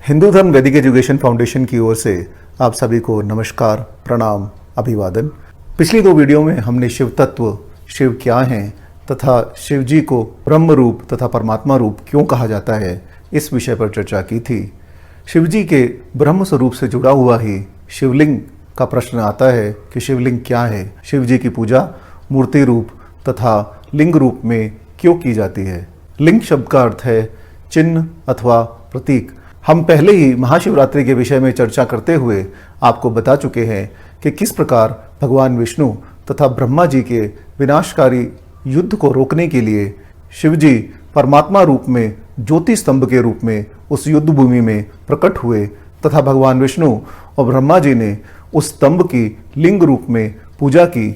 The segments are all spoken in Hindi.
हिंदू धर्म वैदिक एजुकेशन फाउंडेशन की ओर से आप सभी को नमस्कार, प्रणाम, अभिवादन। पिछली दो वीडियो में हमने शिव तत्व, शिव क्या हैं तथा शिव जी को ब्रह्म रूप तथा परमात्मा रूप क्यों कहा जाता है, इस विषय पर चर्चा की थी। शिव जी के ब्रह्म स्वरूप से जुड़ा हुआ ही शिवलिंग का प्रश्न आता है कि शिवलिंग क्या है, शिव जी की पूजा मूर्ति रूप तथा लिंग रूप में क्यों की जाती है। लिंग शब्द का अर्थ है चिन्ह अथवा प्रतीक। हम पहले ही महाशिवरात्रि के विषय में चर्चा करते हुए आपको बता चुके हैं कि किस प्रकार भगवान विष्णु तथा ब्रह्मा जी के विनाशकारी युद्ध को रोकने के लिए शिव जी परमात्मा रूप में ज्योति स्तंभ के रूप में उस युद्ध भूमि में प्रकट हुए तथा भगवान विष्णु और ब्रह्मा जी ने उस स्तंभ की लिंग रूप में पूजा की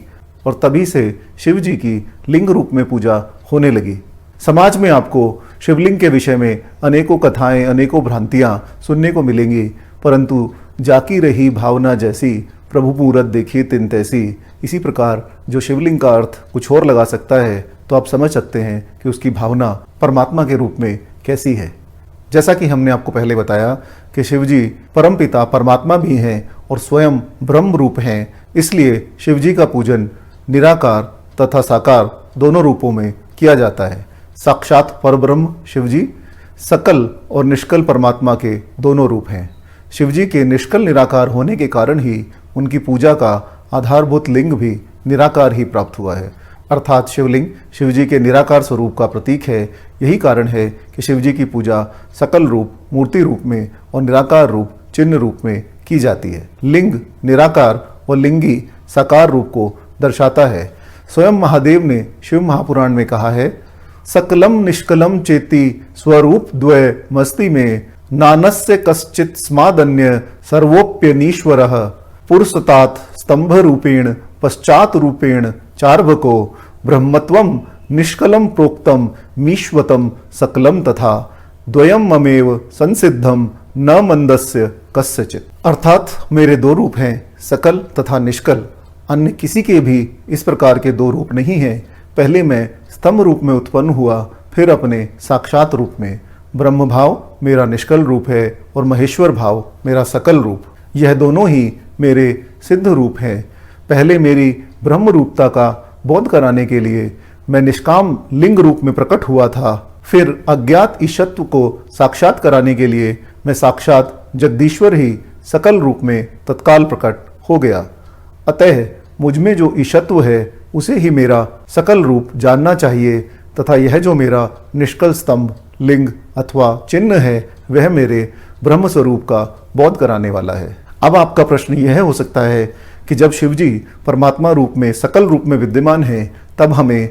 और तभी से शिव जी की लिंग रूप में पूजा होने लगी। समाज में आपको शिवलिंग के विषय में अनेकों कथाएं, अनेकों भ्रांतियां सुनने को मिलेंगी, परंतु जाकी रही भावना जैसी प्रभु मूरत देखी तिन तैसी। इसी प्रकार जो शिवलिंग का अर्थ कुछ और लगा सकता है तो आप समझ सकते हैं कि उसकी भावना परमात्मा के रूप में कैसी है। जैसा कि हमने आपको पहले बताया कि शिव जी परमपिता परमात्मा भी हैं और स्वयं ब्रह्म रूप हैं, इसलिए शिव जी का पूजन निराकार तथा साकार दोनों रूपों में किया जाता है। साक्षात परब्रह्म शिव जी सकल और निष्कल परमात्मा के दोनों रूप हैं। शिव जी के निष्कल निराकार होने के कारण ही उनकी पूजा का आधारभूत लिंग भी निराकार ही प्राप्त हुआ है, अर्थात शिवलिंग शिव जी के निराकार स्वरूप का प्रतीक है। यही कारण है कि शिव जी की पूजा सकल रूप मूर्ति रूप में और निराकार रूप चिन्ह रूप में की जाती है। लिंग निराकार और लिंगी साकार रूप को दर्शाता है। स्वयं महादेव ने शिव महापुराण में कहा है, सकलम निष्कलम चेति स्वरूप द्वय मस्ति में नानस्य कश्चित स्मादन्य सर्वोप्यनीश्वरः पुरुषतात स्तंभ रूपेण पश्चात रूपेण चार्वको ब्रह्मत्वम निष्कलम प्रोक्तम मीश्वतम सकलम तथा द्वयम ममेव संसिद्धम न मंदस्य कस्यचित। अर्थात मेरे दो रूप हैं, सकल तथा निष्कल। अन्य किसी के भी इस प्रकार के दो रूप नहीं हैं। पहले मैं स्तंभ रूप में उत्पन्न हुआ, फिर अपने साक्षात रूप में। ब्रह्म भाव मेरा निष्कल रूप है और महेश्वर भाव मेरा सकल रूप। यह दोनों ही मेरे सिद्ध रूप हैं। पहले मेरी ब्रह्म रूपता का बोध कराने के लिए मैं निष्काम लिंग रूप में प्रकट हुआ था, फिर अज्ञात ईशत्व को साक्षात कराने के लिए मैं साक्षात जगदीश्वर ही सकल रूप में तत्काल प्रकट हो गया। अतः मुझमें जो ईशत्व है उसे ही मेरा सकल रूप जानना चाहिए तथा यह जो मेरा निष्कल स्तंभ लिंग अथवा चिन्ह है वह मेरे ब्रह्म स्वरूप का बोध कराने वाला है। अब आपका प्रश्न यह हो सकता है कि जब शिव जी परमात्मा रूप में सकल रूप में विद्यमान हैं, तब हमें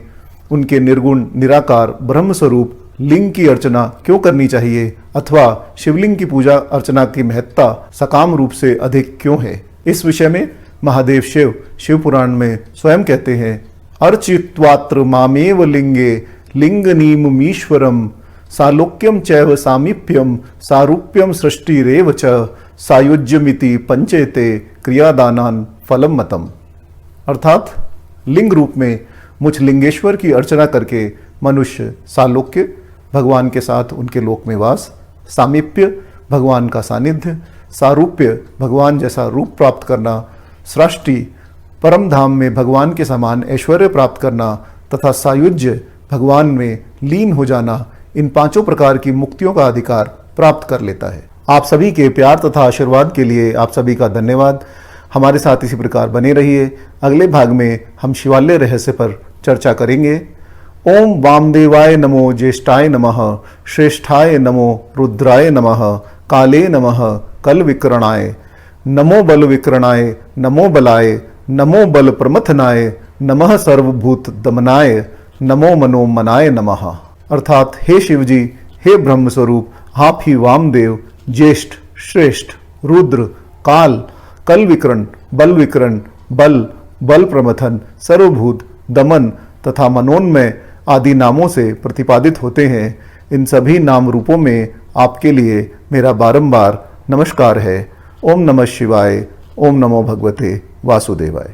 उनके निर्गुण निराकार ब्रह्म स्वरूप लिंग की अर्चना क्यों करनी चाहिए अथवा शिवलिंग की पूजा अर्चना की महत्ता सकाम रूप से अधिक क्यों है। इस विषय में महादेव शिव पुराण में स्वयं कहते हैं, अर्चित्वात्र मामेव लिंगे लिंगनीममीश्वरम सालोक्यम चैव सामीप्यम सारूप्यम सृष्टिरेव च सायुज्यमिति पंचेते क्रियादानान फलम मतम। अर्थात लिंग रूप में मुझ लिंगेश्वर की अर्चना करके मनुष्य सालोक्य भगवान के साथ उनके लोक में वास, सामीप्य भगवान का सानिध्य, सारूप्य भगवान जैसा रूप प्राप्त करना, सृष्टि परम धाम में भगवान के समान ऐश्वर्य प्राप्त करना तथा सायुज्य भगवान में लीन हो जाना, इन पांचों प्रकार की मुक्तियों का अधिकार प्राप्त कर लेता है। आप सभी के प्यार तथा आशीर्वाद के लिए आप सभी का धन्यवाद। हमारे साथ इसी प्रकार बने रहिए। अगले भाग में हम शिवालय रहस्य पर चर्चा करेंगे। ओम वामदेवाय नमो ज्येष्ठाय नमः, श्रेष्ठाय नमो रुद्राय नमः, काले नमः कल विकरणाय, नमो बल विकरणाय, नमो बलाय, नमो बल प्रमथनाय, नमः सर्वभूत दमनाय, नमो मनो मनाय नमः। अर्थात हे शिव जी, हे ब्रह्म स्वरूप, आप ही वामदेव, ज्येष्ठ, श्रेष्ठ, रुद्र, काल, कल विकरण, बल, बल प्रमथन, सर्वभूत, दमन तथा मनोन्मय आदि नामों से प्रतिपादित होते हैं। इन सभी नाम रूपों में आपके लिए मेरा बारंबार नमस्कार है। ओम नमः शिवाय। ओम नमो भगवते वासुदेवाय।